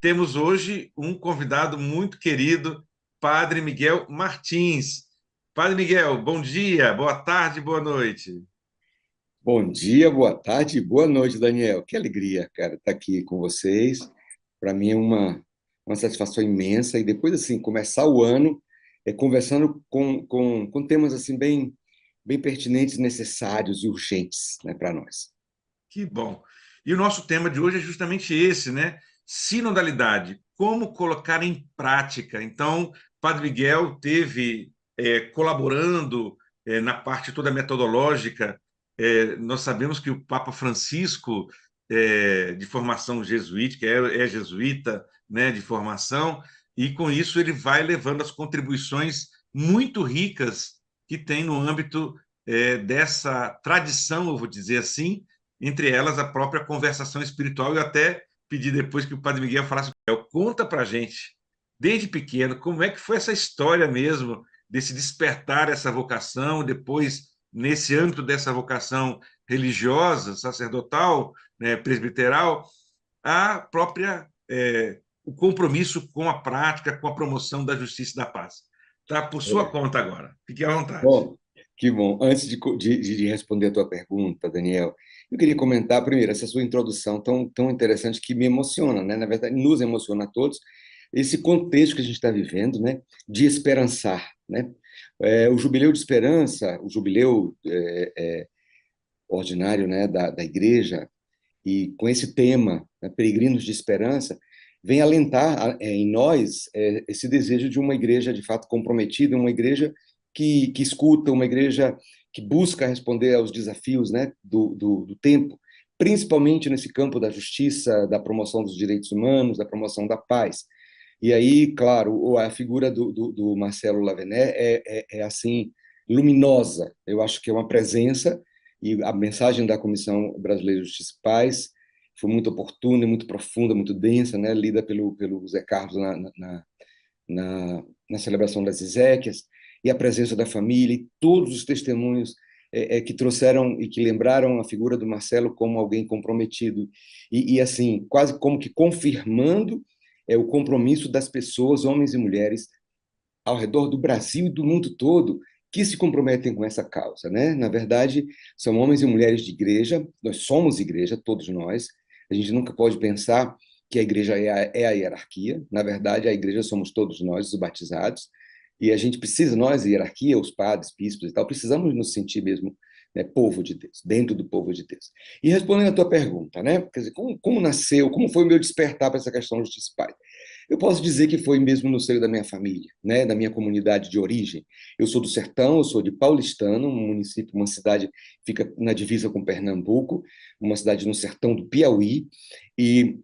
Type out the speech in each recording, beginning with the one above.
temos hoje um convidado muito querido, Padre Miguel Martins. Padre Miguel, bom dia, boa tarde, boa noite. Bom dia, boa tarde, boa noite, Daniel. Que alegria, cara, estar aqui com vocês. Para mim é uma satisfação imensa. E depois, assim, começar o ano conversando com temas assim bem pertinentes, necessários e urgentes, né, para nós. Que bom. E o nosso tema de hoje é justamente esse, né? Sinodalidade, como colocar em prática. Então, Padre Miguel teve colaborando na parte toda metodológica. Nós sabemos que o Papa Francisco, de formação jesuítica, é jesuíta, né, de formação, e com isso ele vai levando as contribuições muito ricas que tem no âmbito dessa tradição, eu vou dizer assim, entre elas a própria conversação espiritual. Eu até pedi depois que o Padre Miguel falasse, conta para a gente, desde pequeno, como é que foi essa história mesmo, desse despertar essa vocação, depois, nesse âmbito dessa vocação religiosa, sacerdotal, né, presbiteral, a própria, o compromisso com a prática, com a promoção da justiça e da paz. Tá por sua conta agora. Fique à vontade. Bom, que bom. Antes de responder a tua pergunta, Daniel, eu queria comentar primeiro essa sua introdução tão interessante que me emociona, né? Na verdade, nos emociona a todos, esse contexto que a gente está vivendo, né? De esperançar, né? O Jubileu de Esperança, o Jubileu ordinário, né, da Igreja, e com esse tema, né, Peregrinos de Esperança, vem alentar em nós esse desejo de uma igreja de fato comprometida, uma igreja que escuta, uma igreja que busca responder aos desafios, né, do tempo, principalmente nesse campo da justiça, da promoção dos direitos humanos, da promoção da paz. E aí, claro, a figura do Marcelo Lavené é assim luminosa. Eu acho que é uma presença, e a mensagem da Comissão Brasileira de Justiça e Paz foi muito oportuna, muito profunda, muito densa, né, lida pelo Zé Carlos na celebração das Exéquias, e a presença da família, e todos os testemunhos que trouxeram e que lembraram a figura do Marcelo como alguém comprometido, e assim, quase como que confirmando o compromisso das pessoas, homens e mulheres, ao redor do Brasil e do mundo todo, que se comprometem com essa causa, né? Na verdade, são homens e mulheres de igreja, nós somos igreja, todos nós. A gente nunca pode pensar que a igreja é a hierarquia. Na verdade, a igreja somos todos nós, os batizados, e a gente precisa, nós, a hierarquia, os padres, bispos e tal, precisamos nos sentir mesmo, né, povo de Deus, dentro do povo de Deus. E respondendo a tua pergunta, né? Quer dizer, como nasceu, como foi o meu despertar para essa questão de justiça e paz? Eu posso dizer que foi mesmo no seio da minha família, né, da minha comunidade de origem. Eu sou do sertão, eu sou de Paulistano, um município, uma cidade que fica na divisa com Pernambuco, uma cidade no sertão do Piauí, e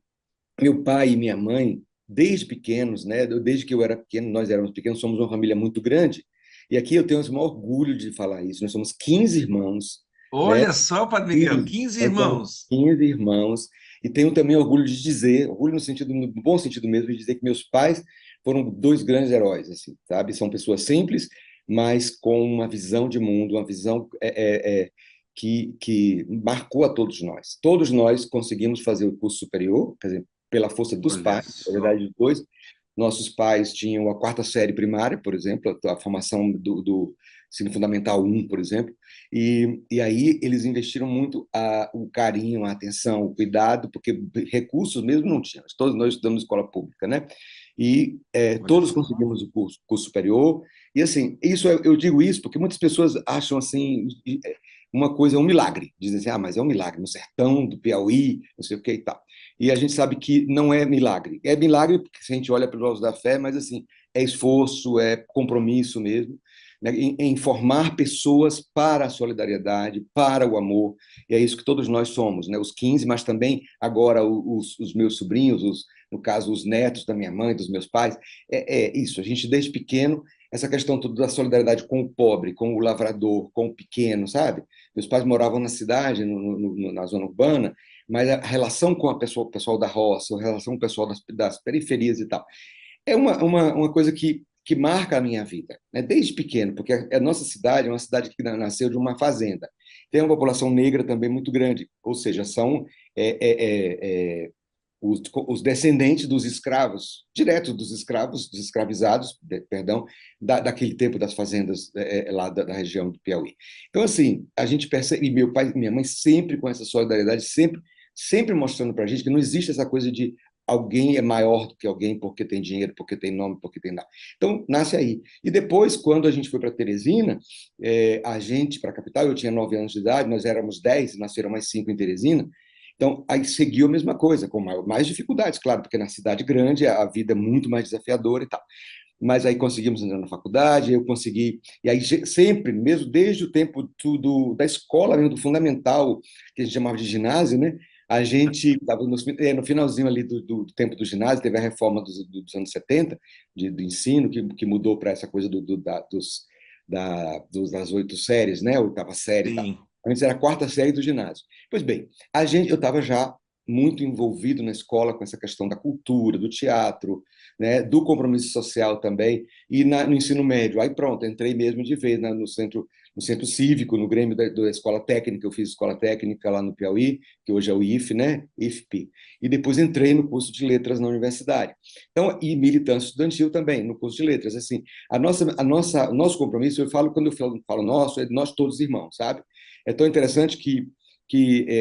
meu pai e minha mãe, desde pequenos, né, desde que eu era pequeno, nós éramos pequenos, somos uma família muito grande, e aqui eu tenho o maior orgulho de falar isso, nós somos 15 irmãos, né, Olha só, Padre Miguel, 15, 15 nós somos irmãos. 15 irmãos, e tenho também orgulho de dizer, orgulho no sentido, no bom sentido mesmo, de dizer que meus pais foram dois grandes heróis, assim, sabe? São pessoas simples, mas com uma visão de mundo, uma visão que marcou a todos nós. Todos nós conseguimos fazer o curso superior, quer dizer, pela força dos Olha pais, na só. verdade, depois. Nossos pais tinham a quarta série primária, por exemplo, a formação do ensino fundamental 1, por exemplo, e aí eles investiram muito o carinho, a atenção, o cuidado, porque recursos mesmo não tínhamos. Todos nós estudamos escola pública, né? E Olha todos só. conseguimos o curso superior. E assim, isso eu digo isso porque muitas pessoas acham assim uma coisa, um milagre. Dizem assim, ah, mas é um milagre no sertão do Piauí, não sei o que e tal. E a gente sabe que não é milagre. É milagre porque se a gente olha pelos olhos da fé, mas assim, é esforço, é compromisso mesmo, né, em formar pessoas para a solidariedade, para o amor, e é isso que todos nós somos, né? Os 15, mas também agora os meus sobrinhos, no caso, os netos da minha mãe, dos meus pais, é isso, a gente desde pequeno, essa questão toda da solidariedade com o pobre, com o lavrador, com o pequeno, sabe? Meus pais moravam na cidade, na zona urbana, mas a relação com o pessoal da roça, a relação com o pessoal das periferias e tal, é uma coisa que marca a minha vida, né? Desde pequeno, porque a nossa cidade é uma cidade que nasceu de uma fazenda. Tem uma população negra também muito grande, ou seja, são é, é, é, os descendentes dos escravos, direto dos escravos, dos escravizados, perdão, daquele tempo das fazendas lá da região do Piauí. Então, assim, a gente percebe, e meu pai e minha mãe sempre com essa solidariedade, sempre mostrando para a gente que não existe essa coisa de alguém é maior do que alguém porque tem dinheiro, porque tem nome, porque tem nada. Então, nasce aí. E depois, quando a gente foi para Teresina, a gente, para a capital, eu tinha 9 anos de idade, nós éramos 10, nasceram mais 5 em Teresina, então, aí seguiu a mesma coisa, com mais dificuldades, claro, porque na cidade grande a vida é muito mais desafiadora e tal. Mas aí conseguimos entrar na faculdade, eu consegui, e aí sempre, mesmo desde o tempo da escola, mesmo do fundamental, que a gente chamava de ginásio, né? A gente estava no finalzinho ali do tempo do ginásio, teve a reforma dos anos 70, do ensino, que mudou para essa coisa das 8 séries, né? Oitava série e tal. Sim. Antes era a quarta série do ginásio. Pois bem, eu estava já muito envolvido na escola com essa questão da cultura, do teatro, né, do compromisso social também, e no ensino médio. Aí pronto, entrei mesmo de vez, né, no centro cívico, no Grêmio da Escola Técnica, eu fiz escola técnica lá no Piauí, que hoje é o IF, né, IFP, e depois entrei no curso de letras na universidade. Então, e militância estudantil também, no curso de letras. Assim, o nosso compromisso, quando eu falo nosso, é nós todos irmãos, sabe? É tão interessante que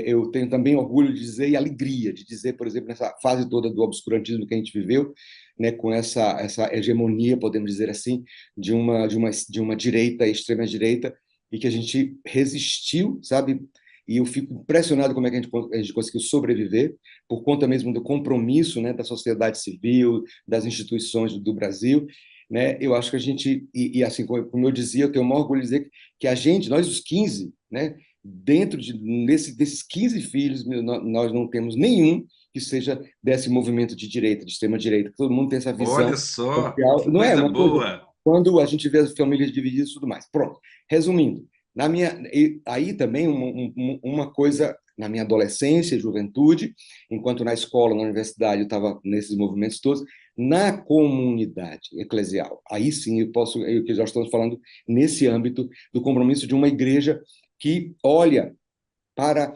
eu tenho também orgulho de dizer e alegria de dizer, por exemplo, nessa fase toda do obscurantismo que a gente viveu, né, com essa hegemonia, podemos dizer assim, de uma direita, extrema direita, e que a gente resistiu, sabe? E eu fico impressionado como é que a gente conseguiu sobreviver por conta mesmo do compromisso, né, da sociedade civil, das instituições do Brasil, né? Eu acho que a gente assim como eu dizia, eu tenho o maior orgulho de dizer que a gente, nós os 15, né, desses 15 filhos, nós não temos nenhum que seja desse movimento de direita, de extrema-direita, que todo mundo tem essa Olha visão só, social. que Não é coisa uma coisa, boa. quando a gente vê as famílias divididas e tudo mais. Pronto, resumindo, aí também uma coisa, na minha adolescência e juventude, enquanto na escola, na universidade, eu estava nesses movimentos todos, na comunidade eclesial. Aí sim que já estamos falando nesse âmbito do compromisso de uma igreja que olha para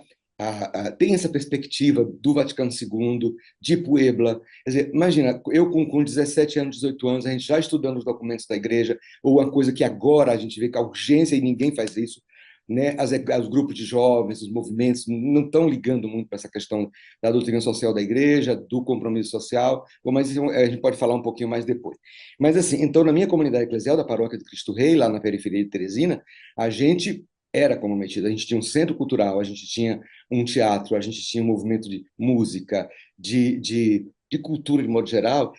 tem essa perspectiva do Vaticano II, de Puebla. Quer dizer, imagina, eu com 17 anos, 18 anos, a gente já estudando os documentos da igreja, ou uma coisa que agora a gente vê que a urgência e ninguém faz isso, né? Os grupos de jovens, os movimentos não estão ligando muito para essa questão da doutrina social da igreja, do compromisso social, mas isso a gente pode falar um pouquinho mais depois. Mas assim, então na minha comunidade eclesial da Paróquia de Cristo Rei, lá na periferia de Teresina, a gente era comprometido. A gente tinha um centro cultural, a gente tinha um teatro, a gente tinha um movimento de música, de cultura de modo geral,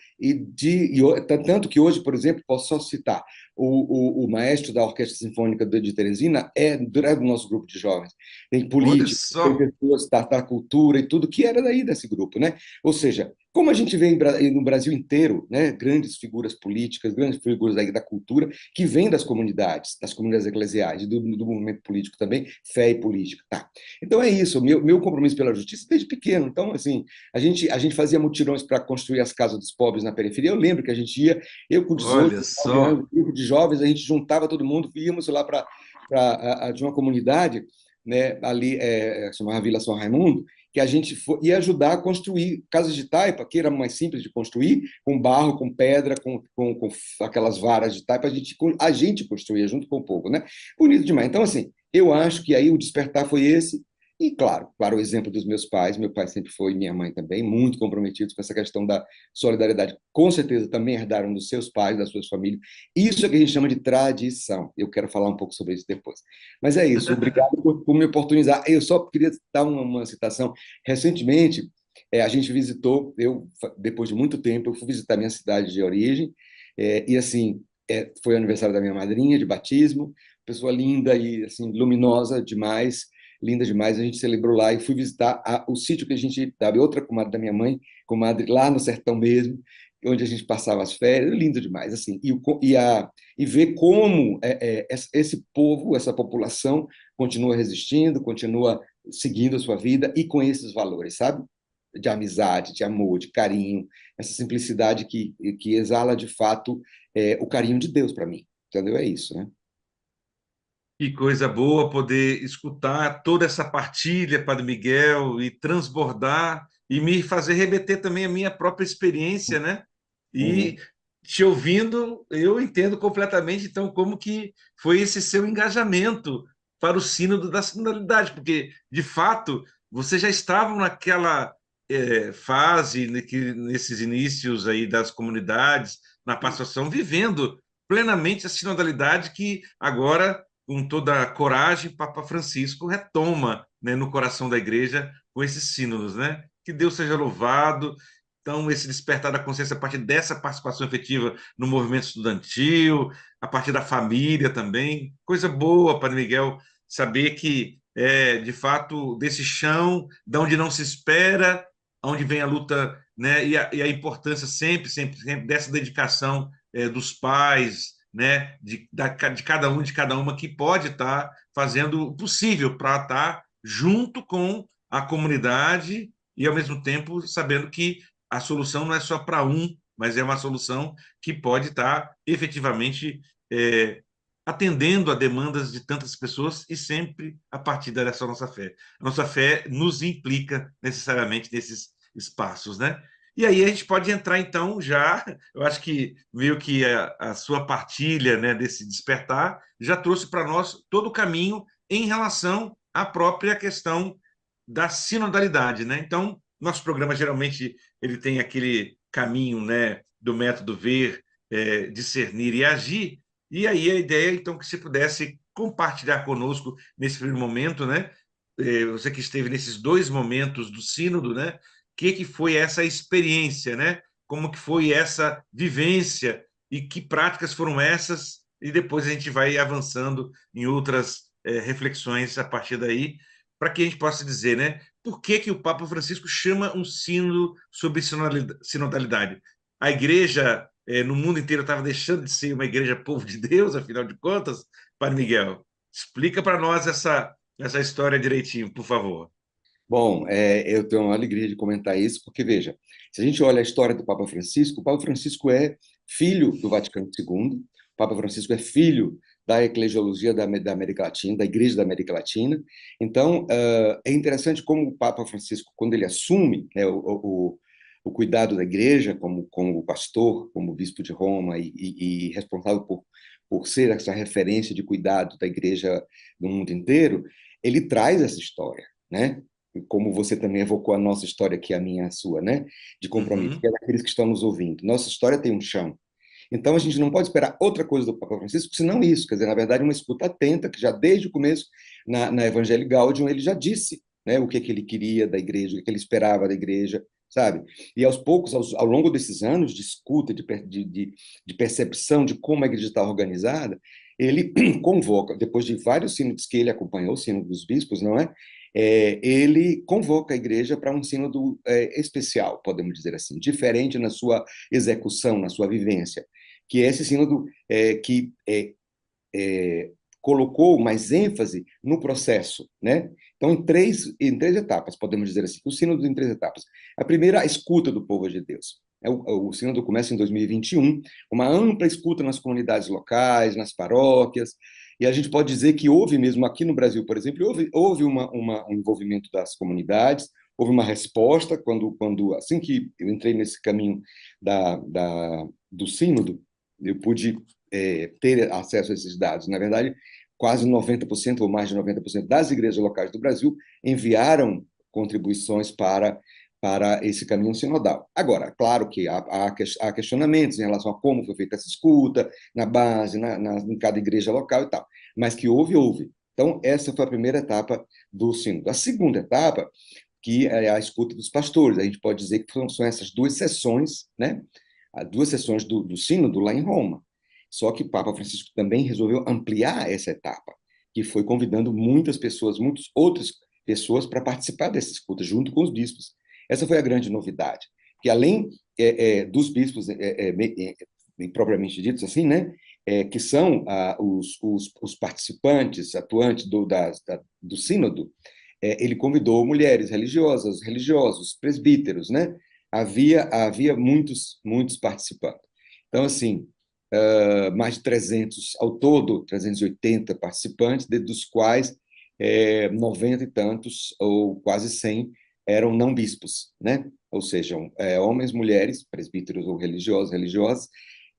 tanto que hoje, por exemplo, posso só citar o maestro da Orquestra Sinfônica de Teresina do nosso grupo de jovens. Tem Olha políticos, tem só. pessoas da cultura e tudo que era daí desse grupo, né? Ou seja, como a gente vê no Brasil inteiro, né, grandes figuras políticas, grandes figuras da cultura, que vêm das comunidades eclesiais, e do movimento político também, fé e política. Tá. Então é isso, meu compromisso pela justiça desde pequeno. Então, assim, a gente fazia mutirões para construir as casas dos pobres na periferia. Eu lembro que a gente ia, eu com 18, Olha 19 anos, só. um grupo de jovens, a gente juntava todo mundo, íamos lá de uma comunidade, né, ali, chamava Vila São Raimundo, que a gente ia ajudar a construir casas de taipa, que era mais simples de construir, com barro, com pedra, com aquelas varas de taipa, a gente construía junto com o povo, né? Bonito demais. Então, assim, eu acho que aí o despertar foi esse, e claro, para o exemplo dos meus pais, meu pai sempre foi, e minha mãe também, muito comprometidos com essa questão da solidariedade. Com certeza também herdaram dos seus pais, das suas famílias. Isso é que a gente chama de tradição. Eu quero falar um pouco sobre isso depois. Mas é isso, obrigado por me oportunizar. Eu só queria dar uma citação. Recentemente, a gente visitou, depois de muito tempo, eu fui visitar minha cidade de origem, e assim, foi aniversário da minha madrinha de batismo, pessoa linda e assim, luminosa demais, linda demais. A gente celebrou lá e fui visitar o sítio que a gente estava, outra comadre da minha mãe, comadre lá no sertão mesmo, onde a gente passava as férias, lindo demais, assim, e ver como esse povo, essa população continua resistindo, continua seguindo a sua vida e com esses valores, sabe? De amizade, de amor, de carinho, essa simplicidade que exala de fato o carinho de Deus para mim, entendeu? É isso, né? Que coisa boa poder escutar toda essa partilha, Padre Miguel, e transbordar e me fazer remeter também a minha própria experiência, né? E Uhum. te ouvindo, eu entendo completamente, então, como que foi esse seu engajamento para o sínodo da sinodalidade, porque, de fato, vocês já estavam naquela fase, nesses inícios aí das comunidades, na pastoração, vivendo plenamente a sinodalidade que agora, com toda a coragem, Papa Francisco retoma, né, no coração da igreja com esses sínodos, né? Que Deus seja louvado. Então, esse despertar da consciência a partir dessa participação efetiva no movimento estudantil, a partir da família também. Coisa boa, Padre Miguel, saber que, de fato, desse chão, de onde não se espera, onde vem a luta, né, e a importância sempre, sempre, sempre dessa dedicação dos pais, né, de cada um, de cada uma, que pode estar fazendo o possível para estar junto com a comunidade e, ao mesmo tempo, sabendo que a solução não é só para um, mas é uma solução que pode estar efetivamente é, atendendo a demandas de tantas pessoas e sempre a partir dessa nossa fé. A nossa fé nos implica necessariamente nesses espaços, né? E aí a gente pode entrar, então, já, eu acho que meio que a sua partilha, né, desse despertar já trouxe para nós todo o caminho em relação à própria questão da sinodalidade, né? Então, nosso programa geralmente ele tem aquele caminho, né, do método ver, discernir e agir. E aí a ideia, então, que você pudesse compartilhar conosco nesse primeiro momento, né? Você que esteve nesses dois momentos do sínodo, né? Que foi essa experiência, né? Como que foi essa vivência e que práticas foram essas? E depois a gente vai avançando em outras reflexões a partir daí, para que a gente possa dizer, né? Por que o Papa Francisco chama um sínodo sobre sinodalidade? A igreja no mundo inteiro estava deixando de ser uma igreja povo de Deus, afinal de contas, Padre Miguel. Explica para nós essa história direitinho, por favor. Bom, eu tenho uma alegria de comentar isso, porque, veja, se a gente olha a história do Papa Francisco, o Papa Francisco é filho do Vaticano II, o Papa Francisco é filho da eclesiologia da América Latina, da Igreja da América Latina. Então, é interessante como o Papa Francisco, quando ele assume, né, o cuidado da igreja como pastor, como bispo de Roma e responsável por ser essa referência de cuidado da igreja no mundo inteiro, ele traz essa história, né? Como você também evocou a nossa história, que é a minha e a sua, né? De compromisso, Uhum. que é daqueles que estão nos ouvindo. Nossa história tem um chão. Então, a gente não pode esperar outra coisa do Papa Francisco, senão isso. Quer dizer, na verdade, uma escuta atenta, que já desde o começo, na Evangelii Gaudium, ele já disse, né, o que ele queria da igreja, o que ele esperava da igreja, sabe? E aos poucos, ao longo desses anos de escuta, de percepção de como a igreja está organizada, ele convoca, depois de vários sínodos que ele acompanhou, o sínodo dos bispos, não é? Ele convoca a igreja para um sínodo especial, podemos dizer assim, diferente na sua execução, na sua vivência, que é esse sínodo que colocou mais ênfase no processo, né? Então, em três etapas, podemos dizer assim, o sínodo em três etapas. A primeira, a escuta do povo de Deus. O sínodo começa em 2021, uma ampla escuta nas comunidades locais, nas paróquias, e a gente pode dizer que houve mesmo aqui no Brasil, por exemplo, houve um envolvimento das comunidades, houve uma resposta assim que eu entrei nesse caminho do sínodo, eu pude ter acesso a esses dados. Na verdade, quase 90% ou mais de 90% das igrejas locais do Brasil enviaram contribuições para esse caminho sinodal. Agora, claro que há questionamentos em relação a como foi feita essa escuta, na base, em cada igreja local e tal, mas que houve. Então, essa foi a primeira etapa do sínodo. A segunda etapa, que é a escuta dos pastores, a gente pode dizer que são essas duas sessões, né? As duas sessões do sínodo lá em Roma. Só que o Papa Francisco também resolveu ampliar essa etapa, que foi convidando muitas pessoas, muitas outras pessoas para participar dessa escuta, junto com os bispos. Essa foi a grande novidade, que além dos bispos propriamente ditos, assim, né, que são os participantes atuantes do sínodo, ele convidou mulheres religiosas, religiosos, presbíteros, né? Havia muitos participando. Então, assim, mais de 300 ao todo, 380 participantes, dos quais 90 e tantos, ou quase 100, eram não bispos, né? Ou seja, homens, mulheres, presbíteros ou religiosos, religiosas,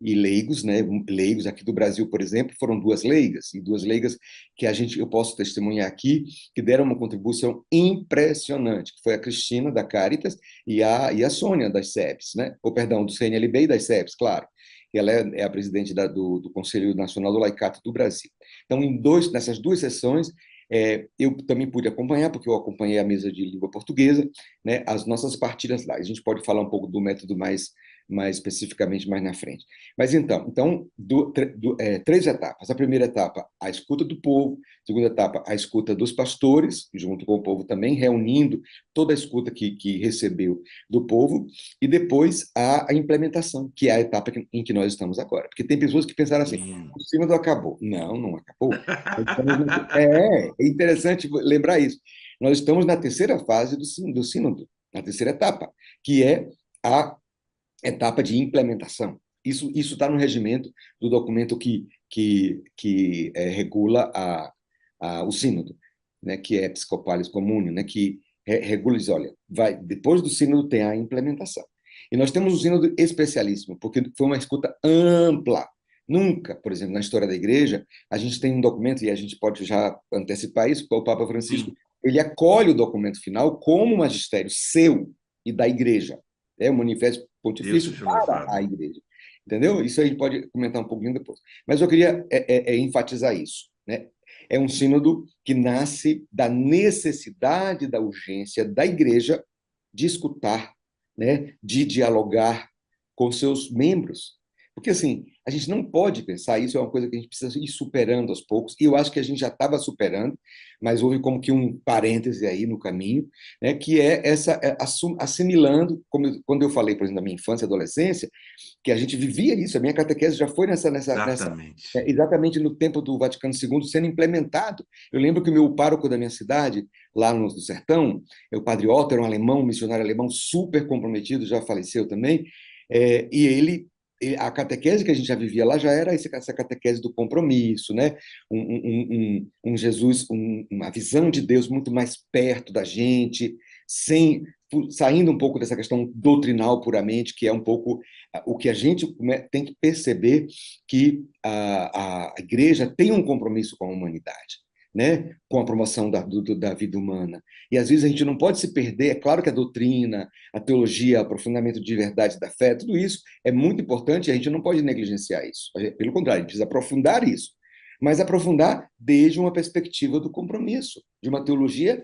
e leigos, né? Leigos aqui do Brasil, por exemplo, foram duas leigas que eu posso testemunhar aqui, que deram uma contribuição impressionante, que foi a Cristina, da Caritas, e a Sônia, das SEPs, né? Ou, perdão, do CNLB e das SEPs, claro. Ela é a presidente do Conselho Nacional do Laicato do Brasil. Então, nessas duas sessões, eu também pude acompanhar, porque eu acompanhei a mesa de língua portuguesa, né, as nossas partilhas lá. A gente pode falar um pouco do método mais especificamente mais na frente. Mas então três etapas. A primeira etapa, a escuta do povo. A segunda etapa, a escuta dos pastores, junto com o povo também, reunindo toda a escuta que recebeu do povo. E depois a implementação, que é a etapa em que nós estamos agora. Porque tem pessoas que pensaram assim, o sínodo acabou. Não, não acabou. É interessante lembrar isso. Nós estamos na terceira fase do sínodo, na terceira etapa, que é a etapa de implementação. Isso está no regimento do documento que regula o sínodo, né, que é Episcopalis Communion, né, que regula e diz, olha, depois do sínodo tem a implementação. E nós temos um sínodo especialíssimo, porque foi uma escuta ampla. Nunca, por exemplo, na história da igreja, a gente tem um documento, e a gente pode já antecipar isso, o Papa Francisco, ele acolhe o documento final como magistério seu e da igreja. É um manifesto Deus pontifício seja para a louvado. igreja. Entendeu? Isso a gente pode comentar um pouquinho depois. Mas eu queria enfatizar isso, né? É um sínodo que nasce da necessidade, da urgência da igreja de escutar, né? De dialogar com seus membros. Porque, assim, a gente não pode pensar, isso é uma coisa que a gente precisa ir superando aos poucos, e eu acho que a gente já estava superando, mas houve como que um parêntese aí no caminho, né, que é assimilando, como quando eu falei, por exemplo, da minha infância e adolescência, que a gente vivia isso, a minha catequese já foi Exatamente. exatamente no tempo do Vaticano II sendo implementado. Eu lembro que o meu pároco da minha cidade, lá no sertão, o padre Otto, era um alemão, um missionário alemão super comprometido, já faleceu também, e a catequese que a gente já vivia lá já era essa catequese do compromisso, né? Um Jesus, uma visão de Deus muito mais perto da gente, sem saindo um pouco dessa questão doutrinal puramente, que é um pouco o que a gente tem que perceber, que a igreja tem um compromisso com a humanidade, né? Com a promoção da vida humana. E às vezes a gente não pode se perder, é claro que a doutrina, a teologia, o aprofundamento de verdade da fé, tudo isso é muito importante e a gente não pode negligenciar isso. Pelo contrário, a gente precisa aprofundar isso. Mas aprofundar desde uma perspectiva do compromisso, de uma teologia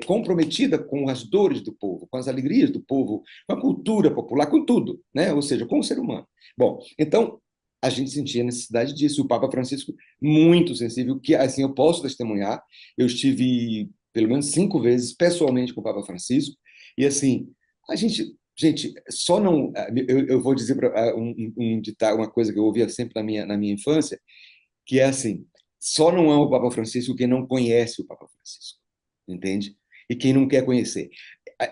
comprometida com as dores do povo, com as alegrias do povo, com a cultura popular, com tudo, né? Ou seja, com o ser humano. Bom, então a gente sentia a necessidade disso. O Papa Francisco, muito sensível, que assim eu posso testemunhar. Eu estive pelo menos 5 vezes pessoalmente com o Papa Francisco, e assim, gente, só não. Eu vou dizer uma coisa que eu ouvia sempre na minha infância, que é assim: só não ama o Papa Francisco quem não conhece o Papa Francisco, entende? E quem não quer conhecer.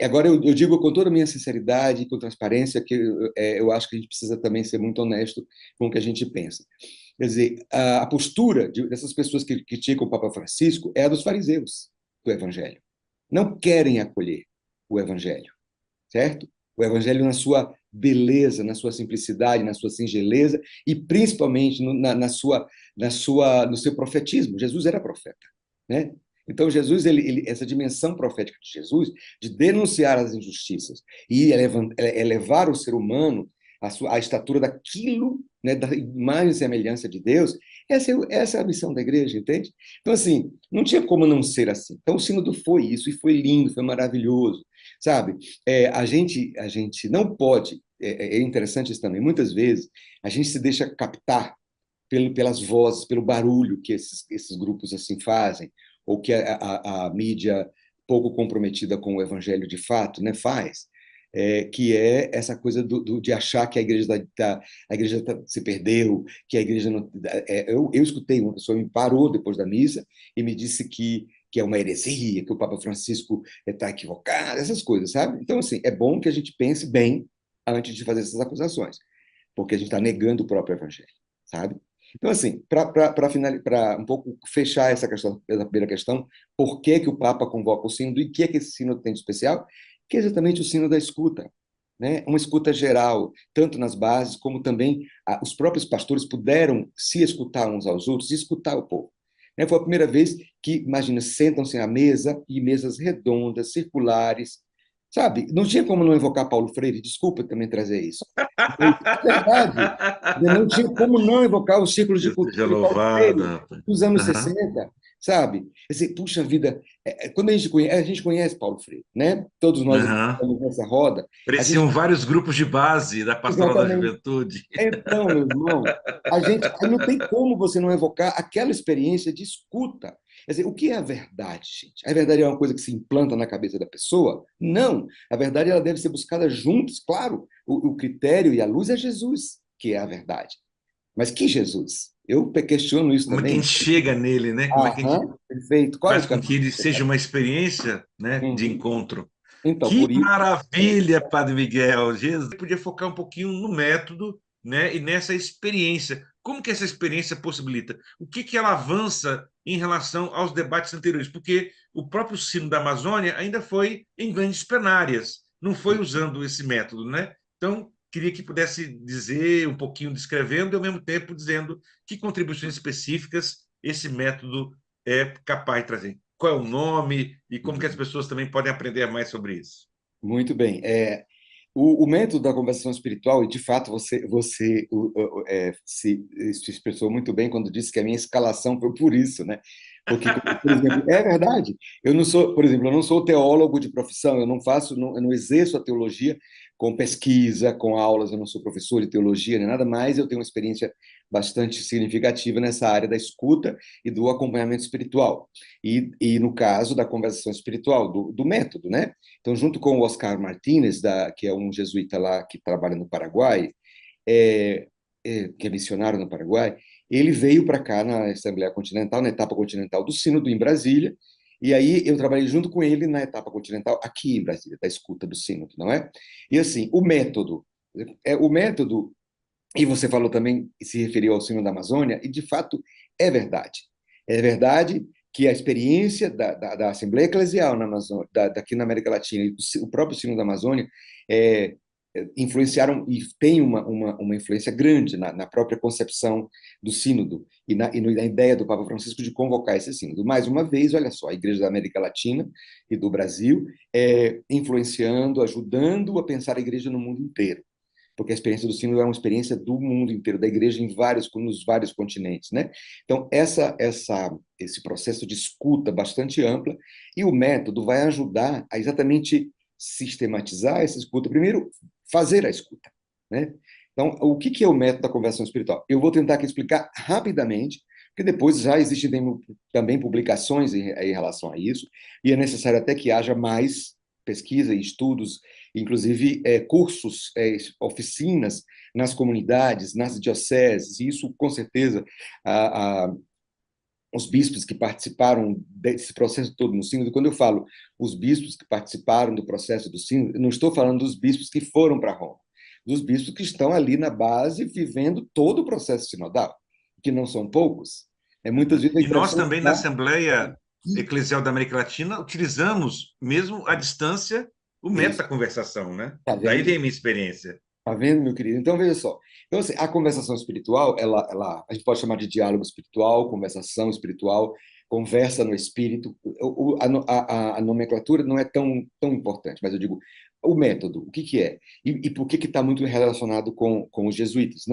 Agora, eu digo com toda a minha sinceridade e com transparência que eu acho que a gente precisa também ser muito honesto com o que a gente pensa. Quer dizer, a postura dessas pessoas que criticam o Papa Francisco é a dos fariseus do Evangelho. Não querem acolher o Evangelho, certo? O Evangelho na sua beleza, na sua simplicidade, na sua singeleza e principalmente no seu profetismo. Jesus era profeta, né? Então Jesus, essa dimensão profética de Jesus, de denunciar as injustiças e elevar o ser humano à estatura daquilo, né, da imagem e semelhança de Deus, essa é a missão da igreja, entende? Então, assim, não tinha como não ser assim. Então, o sínodo foi isso, e foi lindo, foi maravilhoso, sabe? A gente não pode, é interessante isso também, muitas vezes a gente se deixa captar pelas vozes, pelo barulho que esses grupos assim fazem, ou que a mídia pouco comprometida com o evangelho de fato, né, faz, que é essa coisa de achar que a igreja se perdeu, que a igreja não. Eu escutei uma pessoa me parou depois da missa e me disse que é uma heresia, que o Papa Francisco está equivocado, essas coisas, sabe? Então, assim, é bom que a gente pense bem antes de fazer essas acusações, porque a gente está negando o próprio evangelho, sabe? Então, assim, para um pouco fechar essa primeira questão, por que o Papa convoca o sínodo e o que esse sínodo tem de especial? que é exatamente o sino da escuta, né? Uma escuta geral, tanto nas bases como também os próprios pastores puderam se escutar uns aos outros e escutar o povo. Né? Foi a primeira vez que, imagina, sentam-se à mesa, e mesas redondas, circulares, sabe? Não tinha como não evocar Paulo Freire, desculpa também trazer isso. É verdade. Não tinha como não evocar os círculos de Deus seja cultura de Paulo louvado, Freire rapaz. dos anos Aham, 60, sabe? Quer dizer, puxa vida, quando a gente conhece Paulo Freire, né? Todos nós aqui que aham. estamos nessa roda, a gente Pareciam vários grupos de base da Pastoral da exatamente. Juventude. Então, meu irmão, aí não tem como você não evocar aquela experiência de escuta. Quer dizer, o que é a verdade, gente? A verdade é uma coisa que se implanta na cabeça da pessoa? Não. A verdade ela deve ser buscada juntos, claro. O critério e a luz é Jesus, que é a verdade. Mas que Jesus? Eu questiono isso Como é que a também. gente chega nele, né? Como é que a gente Aham, perfeito. Qual é faz o com caminho? que ele seja uma experiência, né, de Uhum. encontro? Então, Que por isso, maravilha, Padre Miguel! Jesus podia focar um pouquinho no método, né, e nessa experiência. Como que essa experiência possibilita? O que que ela avança em relação aos debates anteriores? Porque o próprio Sino da Amazônia ainda foi em grandes plenárias, não foi usando esse método, né? Então, queria que pudesse dizer um pouquinho descrevendo e, ao mesmo tempo, dizendo que contribuições específicas esse método é capaz de trazer. Qual é o nome e como que as pessoas também podem aprender mais sobre isso? muito bem. O método da conversação espiritual, e de fato se expressou muito bem quando disse que a minha escalação foi por isso, né? Porque, por exemplo, é verdade. Eu não sou, por exemplo, eu não sou teólogo de profissão, eu não exerço a teologia com pesquisa, com aulas, eu não sou professor de teologia nem nada mais, eu tenho uma experiência bastante significativa nessa área da escuta e do acompanhamento espiritual. E no caso da conversação espiritual, do método, né? Então, junto com o Oscar Martínez, que é um jesuíta lá que trabalha no Paraguai, que é missionário no Paraguai, ele veio para cá na Assembleia Continental, na etapa continental do Sínodo em Brasília, e aí eu trabalhei junto com ele na etapa continental aqui em Brasília, da escuta do Sínodo, não é? E assim, o método, e você falou também, se referiu ao Sínodo da Amazônia, e de fato é verdade. É verdade que a experiência da Assembleia Eclesial na Amazônia, daqui na América Latina, e o próprio Sínodo da Amazônia, é, influenciaram e tem uma influência grande na própria concepção do sínodo e na ideia do Papa Francisco de convocar esse sínodo. Mais uma vez, olha só, a Igreja da América Latina e do Brasil influenciando, ajudando a pensar a igreja no mundo inteiro, porque a experiência do sínodo é uma experiência do mundo inteiro, da igreja nos vários continentes, né? Então, esse processo de escuta bastante ampla, e o método vai ajudar a exatamente sistematizar essa escuta. Primeiro, fazer a escuta, né? Então, o que é o método da conversão espiritual? Eu vou tentar aqui explicar rapidamente, porque depois já existem também publicações em relação a isso, e é necessário até que haja mais pesquisa e estudos, inclusive cursos, oficinas nas comunidades, nas dioceses, e isso, com certeza, os bispos que participaram desse processo todo no sínodo. Quando eu falo os bispos que participaram do processo do sínodo, eu não estou falando dos bispos que foram para Roma, dos bispos que estão ali na base vivendo todo o processo sinodal, que não são poucos. Muitas vezes a E nós impressão que também na dá Assembleia que Eclesial da América Latina utilizamos, mesmo à distância, o é método isso. da conversação, né? Está Daí vem vendo? a minha experiência. Tá vendo, meu querido? Então, veja só. Então, assim, a conversação espiritual, a gente pode chamar de diálogo espiritual, conversação espiritual, conversa no espírito. A nomenclatura não é tão importante, mas eu digo o método, o que é? E por que está muito relacionado com os jesuítas?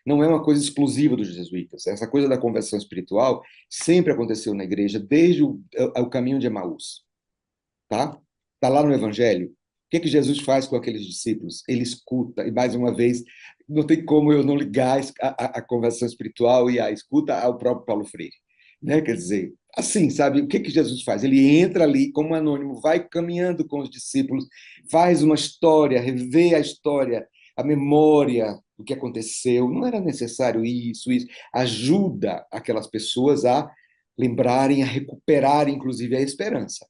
Não é uma coisa exclusiva dos jesuítas. Essa coisa da conversação espiritual sempre aconteceu na igreja, desde o caminho de Emaús, tá? Está lá no Evangelho. O que Jesus faz com aqueles discípulos? Ele escuta, e mais uma vez, não tem como eu não ligar a conversação espiritual e a escuta ao próprio Paulo Freire. Né? Quer dizer, assim, sabe? O que Jesus faz? Ele entra ali como anônimo, vai caminhando com os discípulos, faz uma história, revê a história, a memória do que aconteceu. Não era necessário isso. Ajuda aquelas pessoas a lembrarem, a recuperarem, inclusive, a esperança.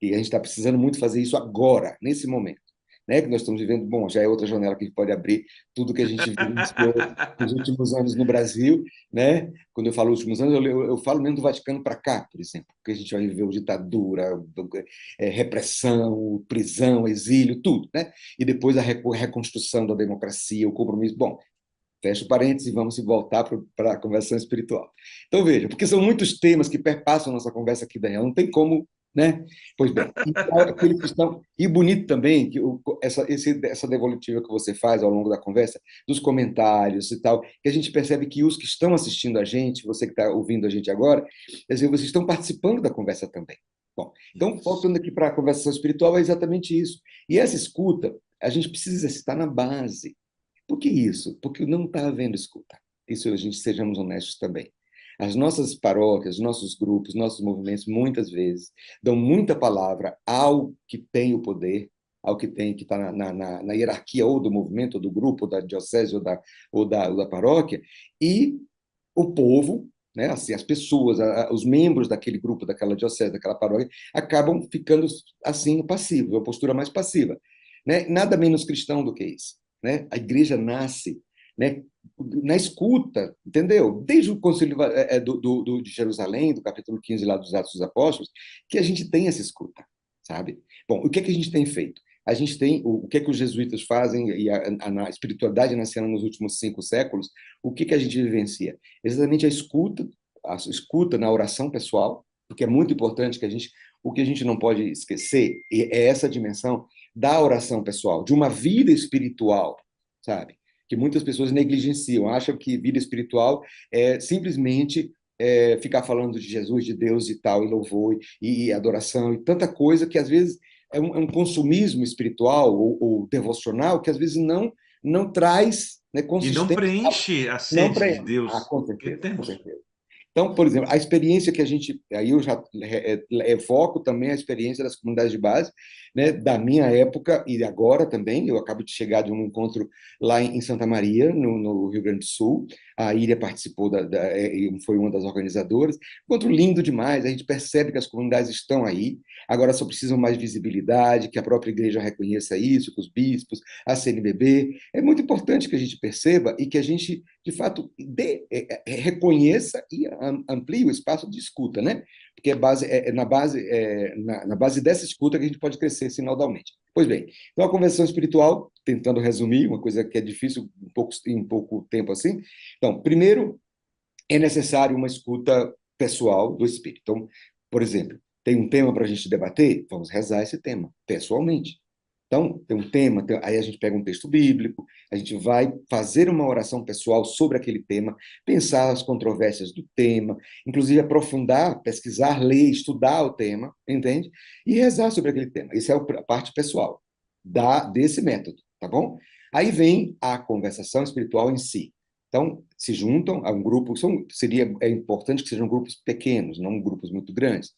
E a gente está precisando muito fazer isso agora, nesse momento. né, que nós estamos vivendo, bom, já é outra janela que a gente pode abrir, tudo que a gente vivenciou nos últimos anos no Brasil, né? Quando eu falo últimos anos, eu falo mesmo do Vaticano para cá, por exemplo, porque a gente já viveu ditadura, repressão, prisão, exílio, tudo, né? E depois a reconstrução da democracia, o compromisso. Bom, fecha o parênteses e vamos voltar para a conversação espiritual. Então, veja, porque são muitos temas que perpassam a nossa conversa aqui, Daniel, não tem como, né? Pois bem, e aquele questão, e bonito também, que essa devolutiva que você faz ao longo da conversa, dos comentários e tal, que a gente percebe que os que estão assistindo a gente, você que está ouvindo a gente agora, quer dizer, vocês estão participando da conversa também. Bom, então, voltando aqui para a conversação espiritual, é exatamente isso. E essa escuta, a gente precisa estar na base. Por que isso? Porque não está havendo escuta. Isso a gente sejamos honestos também. As nossas paróquias, nossos grupos, nossos movimentos, muitas vezes, dão muita palavra ao que tem o poder, ao que tem que está na hierarquia ou do movimento, ou do grupo, ou da diocese, ou da paróquia, e o povo, né, assim, as pessoas, os membros daquele grupo, daquela diocese, daquela paróquia, acabam ficando assim passivos, uma postura mais passiva, né? Nada menos cristão do que isso, né? A igreja nasce, né, na escuta, entendeu? Desde o Concílio de Jerusalém, do capítulo 15 lá dos Atos dos Apóstolos, que a gente tem essa escuta, sabe? Bom, o que é que a gente tem feito? A gente tem o que é que os jesuítas fazem e a espiritualidade nascendo nos últimos 5 séculos, o que que a gente vivencia? Exatamente a escuta na oração pessoal, porque é muito importante que o que a gente não pode esquecer é essa dimensão da oração pessoal, de uma vida espiritual, sabe? Que muitas pessoas negligenciam, acham que vida espiritual é simplesmente ficar falando de Jesus, de Deus e tal, e louvor, e adoração, e tanta coisa que às vezes é um consumismo espiritual ou devocional que às vezes não traz, né, E não consistência, preenche a não sede de preenche. Deus Com que certeza, com temos. certeza. Então, por exemplo, a experiência que a gente, aí eu já evoco também a experiência das comunidades de base, né, da minha época e agora também. Eu acabo de chegar de um encontro lá em Santa Maria, no Rio Grande do Sul. A Íria participou, foi uma das organizadoras. Encontro lindo demais, a gente percebe que as comunidades estão aí, agora só precisam mais visibilidade, que a própria igreja reconheça isso, que os bispos, a CNBB. É muito importante que a gente perceba e que a gente, de fato, reconheça e amplie o espaço de escuta, né? Porque na base dessa escuta que a gente pode crescer sinodalmente. Pois bem, então a conversão espiritual, tentando resumir, uma coisa que é difícil em pouco tempo assim. Então, primeiro, é necessário uma escuta pessoal do espírito. Então, por exemplo, tem um tema para a gente debater? Vamos rezar esse tema, pessoalmente. Então, tem um tema, aí a gente pega um texto bíblico, a gente vai fazer uma oração pessoal sobre aquele tema, pensar as controvérsias do tema, inclusive aprofundar, pesquisar, ler, estudar o tema, entende? E rezar sobre aquele tema. Isso é a parte pessoal desse método, tá bom? Aí vem a conversação espiritual em si. Então, se juntam a um grupo, é importante que sejam grupos pequenos, não grupos muito grandes,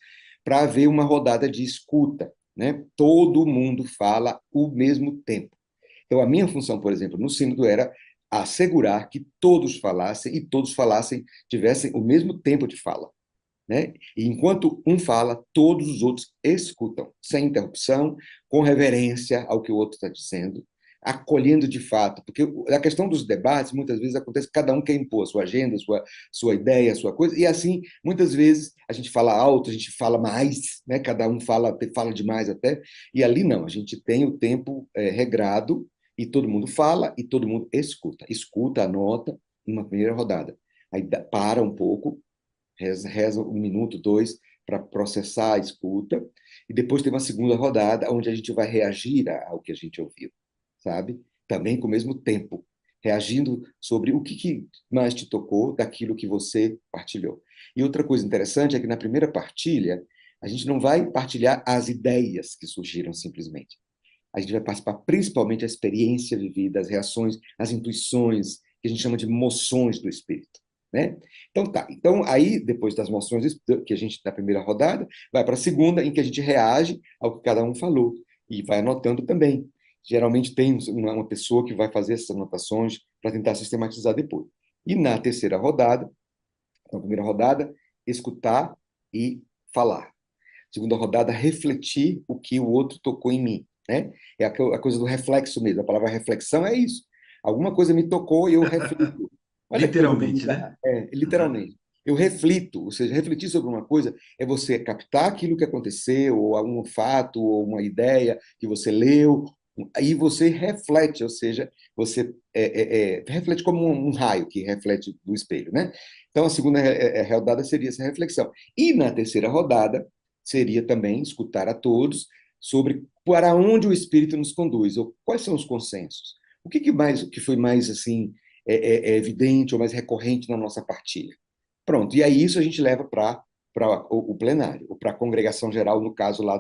para haver uma rodada de escuta, né? Todo mundo fala ao mesmo tempo. Então, a minha função, por exemplo, no sínodo era assegurar que todos falassem e todos tivessem o mesmo tempo de fala, né? E enquanto um fala, todos os outros escutam, sem interrupção, com reverência ao que o outro está dizendo, acolhendo de fato, porque a questão dos debates muitas vezes acontece que cada um quer impor a sua agenda, sua ideia, a sua coisa, e assim, muitas vezes a gente fala alto, a gente fala mais, né? Cada um fala demais até, e ali não, a gente tem o tempo regrado, e todo mundo fala, e todo mundo escuta, anota, numa primeira rodada. Aí para um pouco, reza 1 minuto, 2, para processar a escuta, e depois tem uma segunda rodada, onde a gente vai reagir ao que a gente ouviu, sabe? Também com o mesmo tempo, reagindo sobre o que mais te tocou daquilo que você partilhou. E outra coisa interessante é que na primeira partilha, a gente não vai partilhar as ideias que surgiram simplesmente. A gente vai participar principalmente da experiência vivida, as reações, as intuições, que a gente chama de moções do espírito, né? Então tá. Então aí depois das moções que a gente da primeira rodada, vai para a segunda em que a gente reage ao que cada um falou e vai anotando também. Geralmente tem uma pessoa que vai fazer essas anotações para tentar sistematizar depois. E na terceira rodada, na primeira rodada, escutar e falar. Segunda rodada, refletir o que o outro tocou em mim. né? É a coisa do reflexo mesmo. A palavra reflexão é isso. Alguma coisa me tocou e eu reflito. Olha que coisa Literalmente, bonita. né? Uhum. Literalmente. Eu reflito, ou seja, refletir sobre uma coisa é você captar aquilo que aconteceu, ou algum fato, ou uma ideia que você leu, aí você reflete, ou seja, você reflete como um raio que reflete do espelho, né? Então, a segunda rodada seria essa reflexão. E na terceira rodada, seria também escutar a todos sobre para onde o Espírito nos conduz, ou quais são os consensos. O que foi mais assim evidente ou mais recorrente na nossa partilha? Pronto, e aí isso a gente leva para o plenário, ou para a congregação geral, no caso lá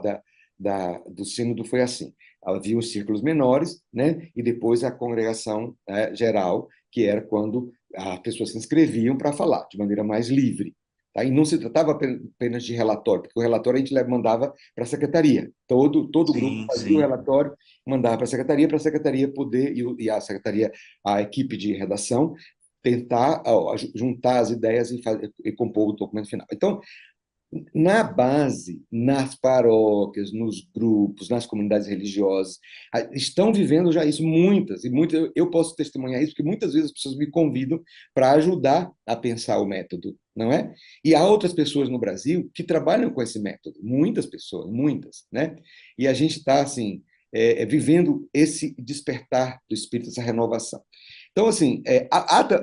do sínodo foi assim. Havia os círculos menores, né? E depois a congregação geral, que era quando as pessoas se inscreviam para falar, de maneira mais livre. Tá? E não se tratava apenas de relatório, porque o relatório a gente mandava para a secretaria. Todo grupo Sim, fazia o sim. relatório, mandava para a secretaria poder, e a secretaria, a equipe de redação, tentar juntar as ideias e compor o documento final. Então, na base, nas paróquias, nos grupos, nas comunidades religiosas, estão vivendo já isso muitas, eu posso testemunhar isso, porque muitas vezes as pessoas me convidam para ajudar a pensar o método, não é? E há outras pessoas no Brasil que trabalham com esse método, muitas pessoas, muitas, né? E a gente está, assim, vivendo esse despertar do espírito, essa renovação. Então, assim,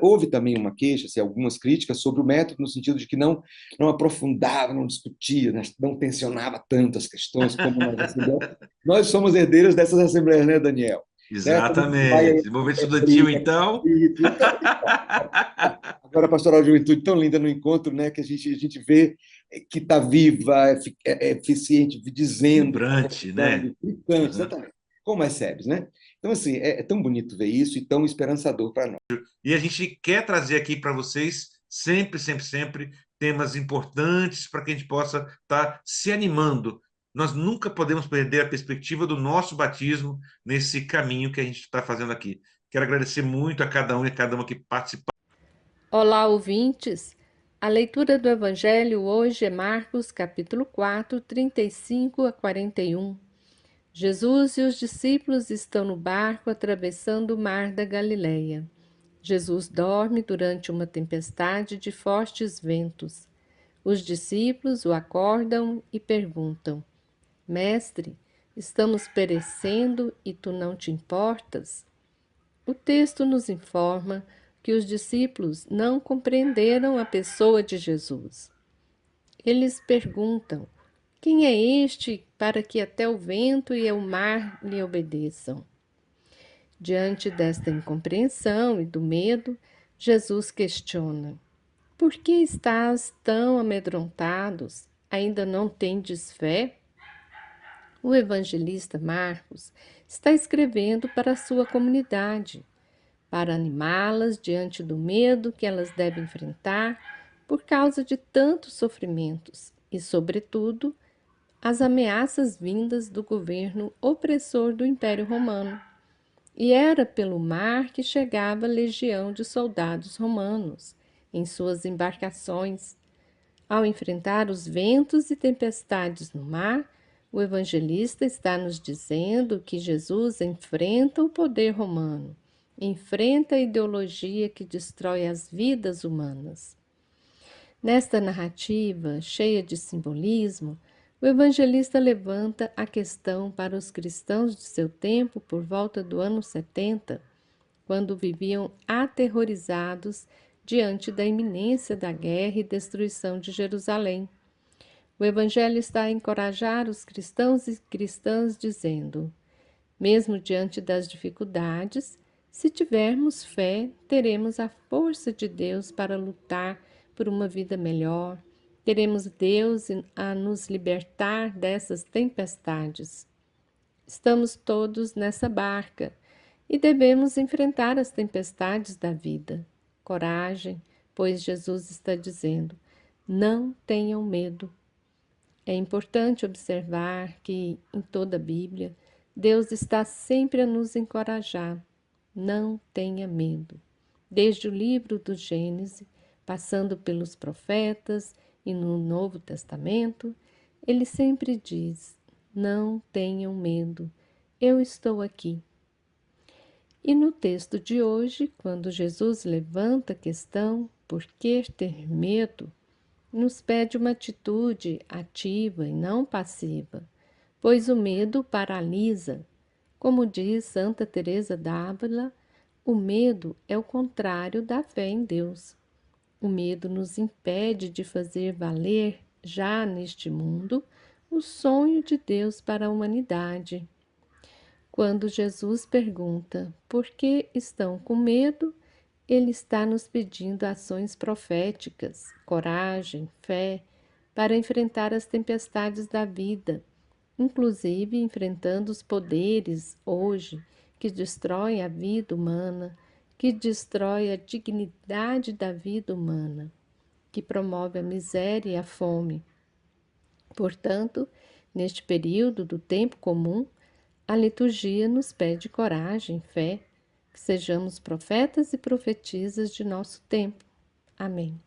houve também uma queixa, assim, algumas críticas sobre o método, no sentido de que não aprofundava, não discutia, né, não tensionava tanto as questões como nas assembleias. Nós somos herdeiros dessas assembleias, né, Daniel? Né? Quando a gente vai, Exatamente. Movimento é estudantil, briga, então. conflito. Então, agora a Pastoral de Juventude tão linda no encontro, né, que a gente vê que está viva, eficiente, dizendo, Vibrante, né? conversando, gritando, Uhum. exatamente, como as SEBs, né? Então, assim, é tão bonito ver isso e tão esperançador para nós. E a gente quer trazer aqui para vocês, sempre, sempre, sempre, temas importantes para que a gente possa estar se animando. Nós nunca podemos perder a perspectiva do nosso batismo nesse caminho que a gente está fazendo aqui. Quero agradecer muito a cada um e a cada uma que participou. Olá, ouvintes! A leitura do Evangelho hoje é Marcos, capítulo 4, 35 a 41. Jesus e os discípulos estão no barco atravessando o mar da Galileia. Jesus dorme durante uma tempestade de fortes ventos. Os discípulos o acordam e perguntam: Mestre, estamos perecendo e tu não te importas? O texto nos informa que os discípulos não compreenderam a pessoa de Jesus. Eles perguntam: Quem é este para que até o vento e o mar lhe obedeçam? Diante desta incompreensão e do medo, Jesus questiona: Por que estás tão amedrontados? Ainda não tendes fé? O evangelista Marcos está escrevendo para a sua comunidade, para animá-las diante do medo que elas devem enfrentar por causa de tantos sofrimentos e, sobretudo, as ameaças vindas do governo opressor do Império Romano. E era pelo mar que chegava a legião de soldados romanos em suas embarcações. Ao enfrentar os ventos e tempestades no mar, o evangelista está nos dizendo que Jesus enfrenta o poder romano, enfrenta a ideologia que destrói as vidas humanas. Nesta narrativa, cheia de simbolismo, o evangelista levanta a questão para os cristãos de seu tempo por volta do ano 70, quando viviam aterrorizados diante da iminência da guerra e destruição de Jerusalém. O Evangelho está a encorajar os cristãos e cristãs, dizendo: mesmo diante das dificuldades, se tivermos fé, teremos a força de Deus para lutar por uma vida melhor. Teremos Deus a nos libertar dessas tempestades. Estamos todos nessa barca e devemos enfrentar as tempestades da vida. Coragem, pois Jesus está dizendo: não tenham medo. É importante observar que, em toda a Bíblia, Deus está sempre a nos encorajar. Não tenha medo. Desde o livro do Gênesis, passando pelos profetas e no Novo Testamento, ele sempre diz: não tenham medo. eu estou aqui. E no texto de hoje, quando Jesus levanta a questão por que ter medo, nos pede uma atitude ativa e não passiva, pois o medo paralisa. Como diz Santa Teresa d'Ávila, o medo é o contrário da fé em Deus. O medo nos impede de fazer valer, já neste mundo, o sonho de Deus para a humanidade. Quando Jesus pergunta por que estão com medo, ele está nos pedindo ações proféticas, coragem, fé, para enfrentar as tempestades da vida, inclusive enfrentando os poderes hoje que destroem a vida humana, que destrói a dignidade da vida humana, que promove a miséria e a fome. Portanto, neste período do tempo comum, a liturgia nos pede coragem, fé, que sejamos profetas e profetisas de nosso tempo. Amém.